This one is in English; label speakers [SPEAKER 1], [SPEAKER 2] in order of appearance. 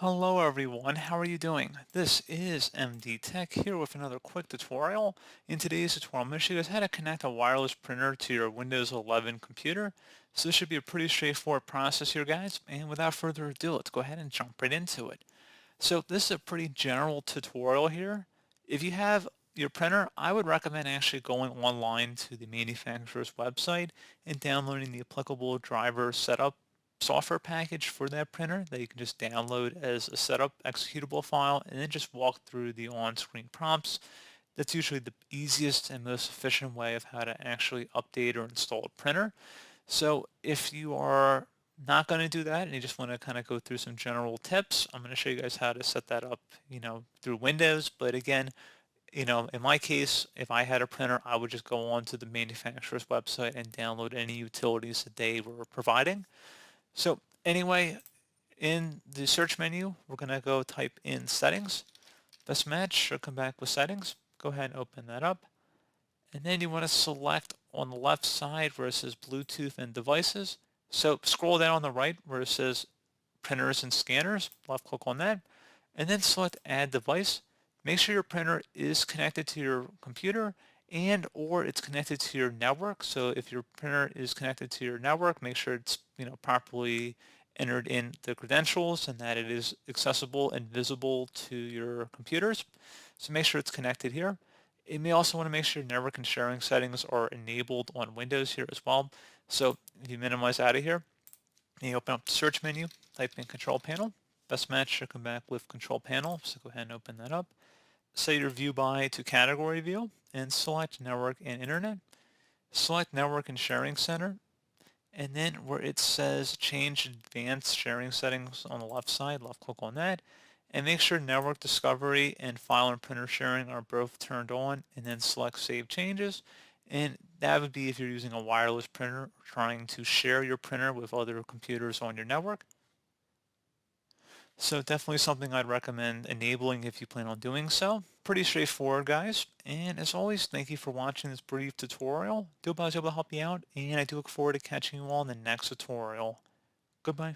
[SPEAKER 1] Hello everyone, how are you doing? This is MD Tech here with another quick tutorial. In today's tutorial, I'm going to show you guys how to connect a wireless printer to your Windows 11 computer. So this should be a pretty straightforward process here, guys. And without further ado, let's go ahead and jump right into it. So this is a pretty general tutorial here. If you have your printer, I would recommend actually going online to the manufacturer's website and downloading the applicable driver setup software package for that printer that you can just download as a setup executable file and then just walk through the on-screen prompts. That's usually the easiest and most efficient way of how to actually update or install a printer. So if you are not going to do that and you just want to kind of go through some general tips, I'm going to show you guys how to set that up, through Windows. But again, in my case, if I had a printer, I would just go on to the manufacturer's website and download any utilities that they were providing. So anyway, in the search menu, we're going to go type in settings. Best match should come back with settings. Go ahead and open that up. And then you want to select on the left side where it says Bluetooth and devices. So scroll down on the right where it says printers and scanners. Left click on that. And then select add device. Make sure your printer is connected to your computer and or it's connected to your network. So if your printer is connected to your network, make sure it's properly entered in the credentials and that it is accessible and visible to your computers. So make sure it's connected here. You may also want to make sure network and sharing settings are enabled on Windows here as well. So if you minimize out of here, and you open up the search menu, type in control panel. Best match should come back with control panel, so go ahead and open that up. Set your view by to category view and select network and internet. Select network and sharing center, and then where it says change advanced sharing settings on the left side, left click on that, and make sure network discovery and file and printer sharing are both turned on, and then select save changes. And that would be if you're using a wireless printer trying to share your printer with other computers on your network. So definitely something I'd recommend enabling if you plan on doing so. Pretty straightforward, guys. And as always, thank you for watching this brief tutorial. Do hope I was able to help you out, and I do look forward to catching you all in the next tutorial. Goodbye.